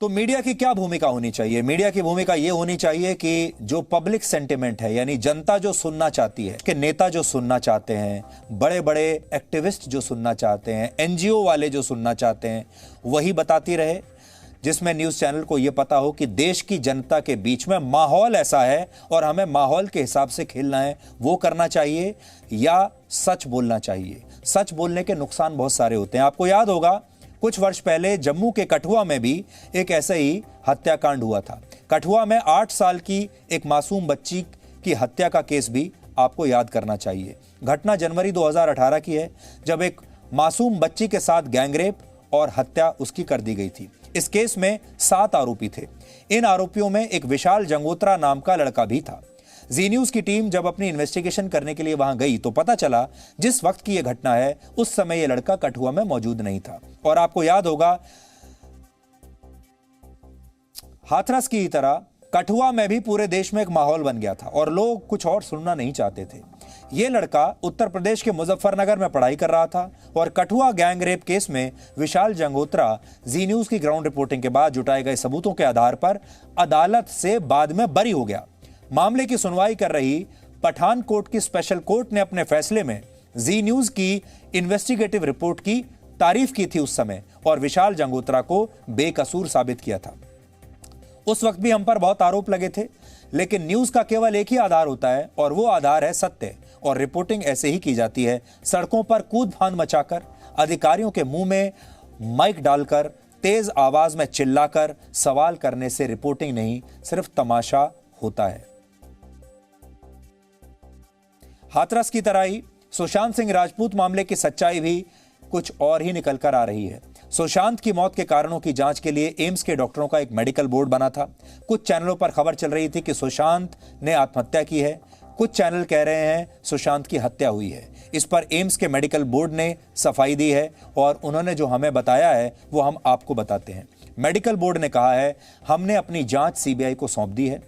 तो मीडिया की क्या भूमिका होनी चाहिए? मीडिया की भूमिका यह होनी चाहिए कि जो पब्लिक सेंटिमेंट है, यानी जनता जो सुनना चाहती है, कि नेता जो सुनना चाहते हैं, बड़े बड़े एक्टिविस्ट जो सुनना चाहते हैं, एनजीओ वाले जो सुनना चाहते हैं, वही बताती रहे। जिसमें न्यूज़ चैनल को यह पता हो कि देश की जनता के बीच में माहौल ऐसा है और हमें माहौल के हिसाब से खेलना है, वो करना चाहिए या सच बोलना चाहिए। सच बोलने के नुकसान बहुत सारे होते हैं। आपको याद होगा कुछ वर्ष पहले जम्मू के कठुआ में भी एक ऐसे ही हत्याकांड हुआ था। कठुआ में 8 साल की एक मासूम बच्ची की हत्या का केस भी आपको याद करना चाहिए। घटना जनवरी 2018 की है, जब एक मासूम बच्ची के साथ गैंगरेप और हत्या उसकी कर दी गई थी। इस केस में 7 आरोपी थे। इन आरोपियों में एक विशाल जंगोत्रा नाम का लड़का भी था। जी न्यूज की टीम जब अपनी इन्वेस्टिगेशन करने के लिए वहां गई तो पता चला जिस वक्त की यह घटना है उस समय यह लड़का कठुआ में मौजूद नहीं था। और आपको याद होगा हाथरस की तरह कठुआ में भी पूरे देश में एक माहौल बन गया था और लोग कुछ और सुनना नहीं चाहते थे। यह लड़का उत्तर प्रदेश के मुजफ्फरनगर में पढ़ाई कर रहा था और कठुआ गैंग रेप केस में विशाल जंगोत्रा जी न्यूज की ग्राउंड रिपोर्टिंग के बाद जुटाए गए सबूतों के आधार पर अदालत से बाद में बरी हो गया। मामले की सुनवाई कर रही पठानकोट की स्पेशल कोर्ट ने अपने फैसले में जी न्यूज की इन्वेस्टिगेटिव रिपोर्ट की तारीफ की थी उस समय और विशाल जंगोत्रा को बेकसूर साबित किया था। उस वक्त भी हम पर बहुत आरोप लगे थे, लेकिन न्यूज का केवल एक ही आधार होता है और वो आधार है सत्य। और रिपोर्टिंग ऐसे ही की जाती है, सड़कों पर कूद फांद मचाकर, अधिकारियों के मुंह में माइक डालकर, तेज आवाज में चिल्लाकर। सवाल करने से रिपोर्टिंग नहीं, सिर्फ तमाशा होता है। हाथरस की तरह ही सुशांत सिंह राजपूत मामले की सच्चाई भी कुछ और ही निकल कर आ रही है। सुशांत की मौत के कारणों की जांच के लिए एम्स के डॉक्टरों का एक मेडिकल बोर्ड बना था। कुछ चैनलों पर खबर चल रही थी कि सुशांत ने आत्महत्या की है, कुछ चैनल कह रहे हैं सुशांत की हत्या हुई है। इस पर एम्स के मेडिकल बोर्ड ने सफाई दी है और उन्होंने जो हमें बताया है वो हम आपको बताते हैं। मेडिकल बोर्ड ने कहा है हमने अपनी जांच सीबीआई को सौंप दी है,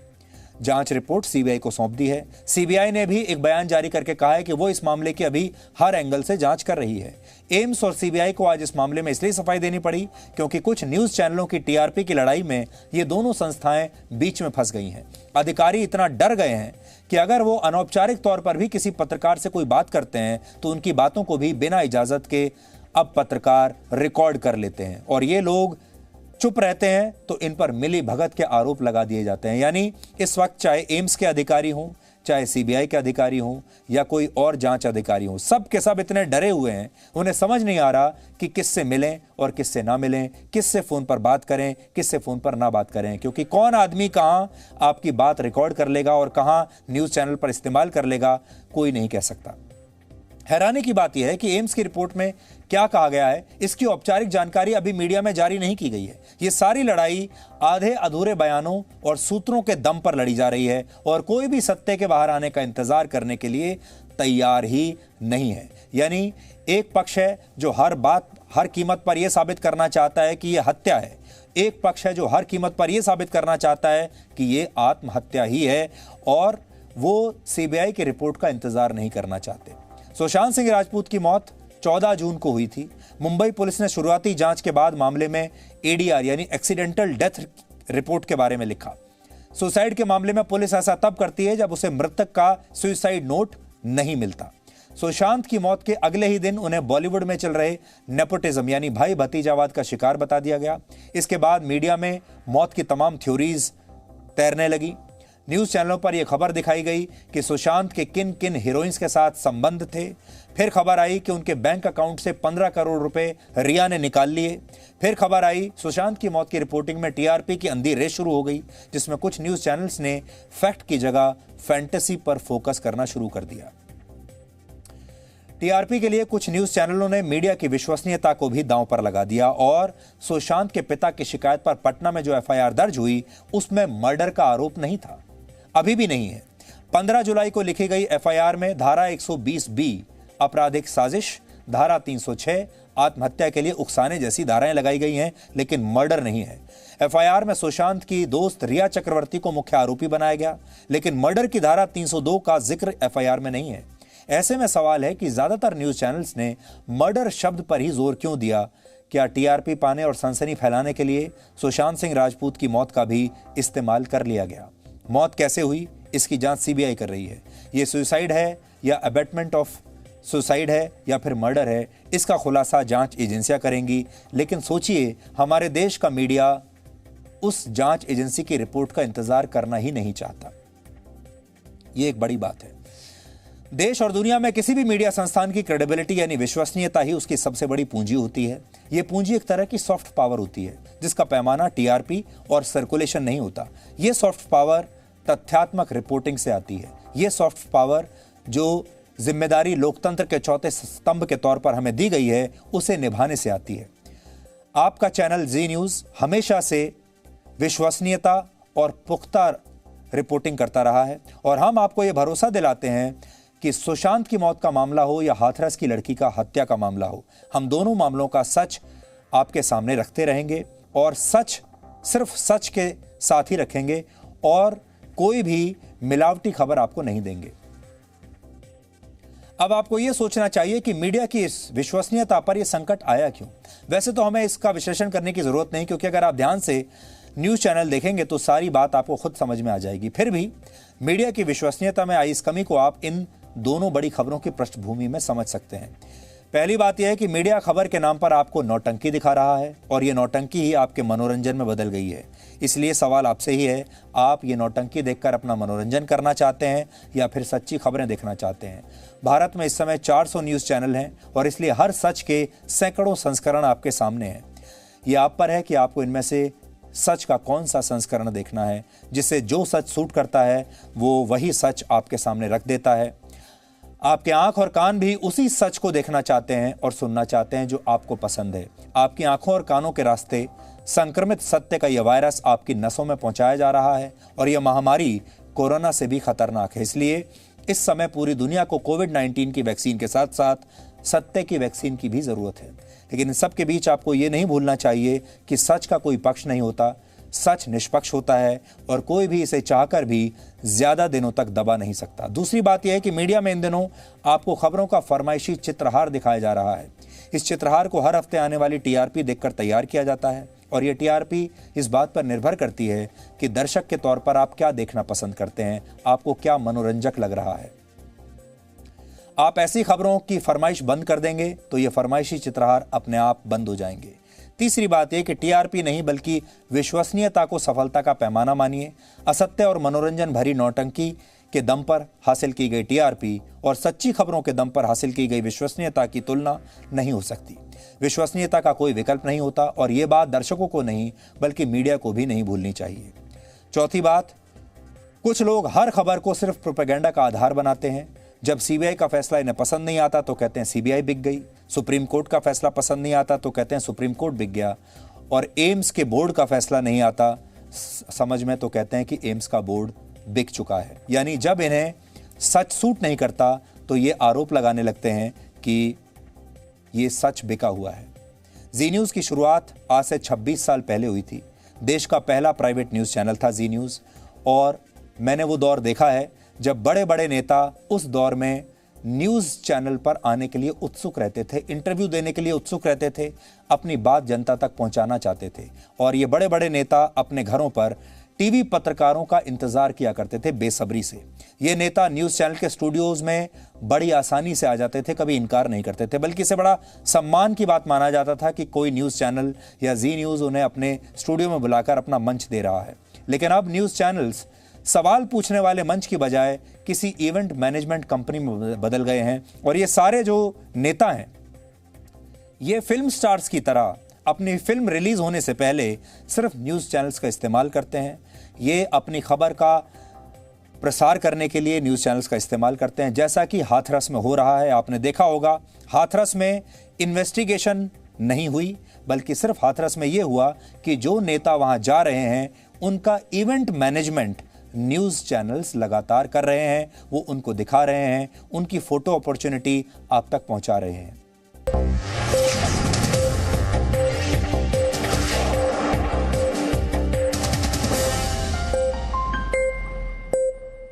जांच रिपोर्ट सीबीआई को सौंप दी है। सीबीआई ने भी एक बयान जारी करके कहा है कि वो इस मामले की अभी हर एंगल से जांच कर रही है। एम्स और सीबीआई को आज इस मामले में इसलिए सफाई देनी पड़ी क्योंकि कुछ न्यूज चैनलों की टीआरपी की लड़ाई में ये दोनों संस्थाएं बीच में फंस गई हैं। अधिकारी इतना डर गए हैं कि अगर वो अनौपचारिक तौर पर भी किसी पत्रकार से कोई बात करते हैं तो उनकी बातों को भी बिना इजाजत के अब पत्रकार रिकॉर्ड कर लेते हैं और ये लोग चुप रहते हैं तो इन पर मिली भगत के आरोप लगा दिए जाते हैं। यानी इस वक्त चाहे एम्स के अधिकारी हों, चाहे सीबीआई के अधिकारी हों या कोई और जांच अधिकारी हों, सब के सब इतने डरे हुए हैं, उन्हें समझ नहीं आ रहा कि किससे मिलें और किससे ना मिलें, किससे फोन पर बात करें, किससे फोन पर ना बात करें, क्योंकि कौन आदमी कहां आपकी बात रिकॉर्ड कर लेगा और कहां न्यूज चैनल पर इस्तेमाल कर लेगा, कोई नहीं कह सकता। हैरानी की बात यह है कि एम्स की रिपोर्ट में क्या कहा गया है इसकी औपचारिक जानकारी अभी मीडिया में जारी नहीं की गई है। ये सारी लड़ाई आधे अधूरे बयानों और सूत्रों के दम पर लड़ी जा रही है और कोई भी सत्य के बाहर आने का इंतजार करने के लिए तैयार ही नहीं है। यानी एक पक्ष है जो हर कीमत पर यह साबित करना चाहता है कि यह हत्या है, एक पक्ष है जो हर कीमत पर यह साबित करना चाहता है कि यह आत्महत्या ही है और वो सीबीआई की रिपोर्ट का इंतजार नहीं करना चाहते। सुशांत सिंह राजपूत की मौत 14 जून को हुई थी। मुंबई पुलिस ने शुरुआती जांच के बाद मामले में एडीआर यानी एक्सीडेंटल डेथ रिपोर्ट के बारे में लिखा। सुसाइड के मामले में पुलिस ऐसा तब करती है जब उसे मृतक का सुसाइड नोट नहीं मिलता। सुशांत की मौत के अगले ही दिन उन्हें बॉलीवुड में चल रहे नेपोटिज्म यानी भाई भतीजावाद का शिकार बता दिया गया। इसके बाद मीडिया में मौत की तमाम थ्योरीज तैरने लगी। न्यूज चैनलों पर यह खबर दिखाई गई कि सुशांत के किन किन हीरोइंस के साथ संबंध थे। फिर खबर आई कि उनके बैंक अकाउंट से 15 करोड़ रुपए रिया ने निकाल लिए। फिर खबर आई सुशांत की मौत की रिपोर्टिंग में टीआरपी की अंधी रेस शुरू हो गई, जिसमें कुछ न्यूज चैनल्स ने फैक्ट की जगह फैंटेसी पर फोकस करना शुरू कर दिया। टीआरपी के लिए कुछ न्यूज चैनलों ने मीडिया की विश्वसनीयता को भी दांव पर लगा दिया और सुशांत के पिता की शिकायत पर पटना में जो एफआईआर दर्ज हुई उसमें मर्डर का आरोप नहीं था, अभी भी नहीं है। 15 जुलाई को लिखी गई एफआईआर में धारा 120 बी आपराधिक साजिश, धारा 306 आत्महत्या के लिए उकसाने जैसी धाराएं लगाई गई हैं, लेकिन मर्डर नहीं है। एफआईआर में सुशांत की दोस्त रिया चक्रवर्ती को मुख्य आरोपी बनाया गया, लेकिन मर्डर की धारा 302 का जिक्र एफआईआर में नहीं है। ऐसे में सवाल है कि ज्यादातर न्यूज चैनल्स ने मर्डर शब्द पर ही जोर क्यों दिया? क्या टीआरपी पाने और सनसनी फैलाने के लिए सुशांत सिंह राजपूत की मौत का भी इस्तेमाल कर लिया गया? मौत कैसे हुई, इसकी जांच सीबीआई कर रही है। ये सुसाइड है या अबेटमेंट ऑफ सुसाइड है या फिर मर्डर है, इसका खुलासा जांच एजेंसियां करेंगी। लेकिन सोचिए, हमारे देश का मीडिया उस जांच एजेंसी की रिपोर्ट का इंतजार करना ही नहीं चाहता। यह एक बड़ी बात है। देश और दुनिया में किसी भी मीडिया संस्थान की क्रेडिबिलिटी यानी विश्वसनीयता ही उसकी सबसे बड़ी पूंजी होती है। यह पूंजी एक तरह की सॉफ्ट पावर होती है, जिसका पैमाना टीआरपी और सर्कुलेशन नहीं होता। यह सॉफ्ट पावर तथ्यात्मक रिपोर्टिंग से आती है। यह सॉफ्ट पावर जो जिम्मेदारी लोकतंत्र के चौथे स्तंभ के तौर पर हमें दी गई है, उसे निभाने से आती है। आपका चैनल जी न्यूज़ हमेशा से विश्वसनीयता और पुख्ता रिपोर्टिंग करता रहा है और हम आपको यह भरोसा दिलाते हैं कि सुशांत की मौत का मामला हो या हाथरस की लड़की का हत्या का मामला हो, हम दोनों मामलों का सच आपके सामने रखते रहेंगे और सच सिर्फ सच के साथ ही रखेंगे और कोई भी मिलावटी खबर आपको नहीं देंगे। अब आपको यह सोचना चाहिए कि मीडिया की इस विश्वसनीयता पर यह संकट आया क्यों। वैसे तो हमें इसका विश्लेषण करने की जरूरत नहीं, क्योंकि अगर आप ध्यान से न्यूज चैनल देखेंगे तो सारी बात आपको खुद समझ में आ जाएगी। फिर भी मीडिया की विश्वसनीयता में आई इस कमी को आप इन दोनों बड़ी खबरों की पृष्ठभूमि में समझ सकते हैं। पहली बात यह है कि मीडिया खबर के नाम पर आपको नौटंकी दिखा रहा है और ये नौटंकी ही आपके मनोरंजन में बदल गई है। इसलिए सवाल आपसे ही है, आप ये नौटंकी देखकर अपना मनोरंजन करना चाहते हैं या फिर सच्ची खबरें देखना चाहते हैं। भारत में इस समय 400 न्यूज़ चैनल हैं और इसलिए हर सच के सैकड़ों संस्करण आपके सामने हैं। ये आप पर है कि आपको इनमें से सच का कौन सा संस्करण देखना है। जिससे जो सच सूट करता है वो वही सच आपके सामने रख देता है। आपके आंख और कान भी उसी सच को देखना चाहते हैं और सुनना चाहते हैं जो आपको पसंद है। आपकी आंखों और कानों के रास्ते संक्रमित सत्य का यह वायरस आपकी नसों में पहुंचाया जा रहा है और यह महामारी कोरोना से भी खतरनाक है। इसलिए इस समय पूरी दुनिया को कोविड-19 की वैक्सीन के साथ साथ सत्य की वैक्सीन की भी जरूरत है। लेकिन इन सब के बीच आपको ये नहीं भूलना चाहिए कि सच का कोई पक्ष नहीं होता, सच निष्पक्ष होता है और कोई भी इसे चाहकर भी ज्यादा दिनों तक दबा नहीं सकता। दूसरी बात यह है कि मीडिया में इन दिनों आपको खबरों का फरमाइशी चित्रहार दिखाया जा रहा है। इस चित्रहार को हर हफ्ते आने वाली टीआरपी देखकर तैयार किया जाता है और यह टीआरपी इस बात पर निर्भर करती है कि दर्शक के तौर पर आप क्या देखना पसंद करते हैं, आपको क्या मनोरंजक लग रहा है। आप ऐसी खबरों की फरमाइश बंद कर देंगे तो ये फरमाइशी चित्रहार अपने आप बंद हो जाएंगे। तीसरी बात यह कि टीआरपी नहीं बल्कि विश्वसनीयता को सफलता का पैमाना मानिए। असत्य और मनोरंजन भरी नौटंकी के दम पर हासिल की गई टीआरपी और सच्ची खबरों के दम पर हासिल की गई विश्वसनीयता की तुलना नहीं हो सकती। विश्वसनीयता का कोई विकल्प नहीं होता और यह बात दर्शकों को नहीं बल्कि मीडिया को भी नहीं भूलनी चाहिए। चौथी बात, कुछ लोग हर खबर को सिर्फ प्रोपेगेंडा का आधार बनाते हैं। जब सीबीआई का फैसला इन्हें पसंद नहीं आता तो कहते हैं सीबीआई बिक गई, सुप्रीम कोर्ट का फैसला पसंद नहीं आता तो कहते हैं सुप्रीम कोर्ट बिक गया, और एम्स के बोर्ड का फैसला नहीं आता समझ में तो कहते हैं कि एम्स का बोर्ड बिक चुका है। यानी जब इन्हें सच सूट नहीं करता तो ये आरोप लगाने लगते हैं कि ये सच बिका हुआ है। जी न्यूज़ की शुरुआत आज से 26 साल पहले हुई थी। देश का पहला प्राइवेट न्यूज़ चैनल था जी न्यूज़ और मैंने वो दौर देखा है जब बड़े बड़े नेता उस दौर में न्यूज़ चैनल पर आने के लिए उत्सुक रहते थे, इंटरव्यू देने के लिए उत्सुक रहते थे, अपनी बात जनता तक पहुंचाना चाहते थे और ये बड़े बड़े नेता अपने घरों पर टीवी पत्रकारों का इंतजार किया करते थे बेसब्री से। ये नेता न्यूज़ चैनल के स्टूडियोज में बड़ी आसानी से आ जाते थे, कभी इनकार नहीं करते थे, बल्कि इसे बड़ा सम्मान की बात माना जाता था कि कोई न्यूज़ चैनल या जी न्यूज़ उन्हें अपने स्टूडियो में बुलाकर अपना मंच दे रहा है। लेकिन अब न्यूज़ चैनल्स सवाल पूछने वाले मंच की बजाय किसी इवेंट मैनेजमेंट कंपनी में बदल गए हैं और ये सारे जो नेता हैं ये फिल्म स्टार्स की तरह अपनी फिल्म रिलीज होने से पहले सिर्फ न्यूज़ चैनल्स का इस्तेमाल करते हैं। ये अपनी खबर का प्रसार करने के लिए न्यूज़ चैनल्स का इस्तेमाल करते हैं, जैसा कि हाथरस में हो रहा है। आपने देखा होगा हाथरस में इन्वेस्टिगेशन नहीं हुई बल्कि सिर्फ हाथरस में यह हुआ कि जो नेता वहां जा रहे हैं उनका इवेंट मैनेजमेंट न्यूज़ चैनल्स लगातार कर रहे हैं, वो उनको दिखा रहे हैं, उनकी फोटो अपॉर्चुनिटी आप तक पहुंचा रहे हैं।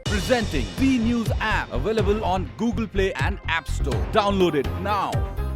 Presenting V News app available on Google Play and App Store. Download it now.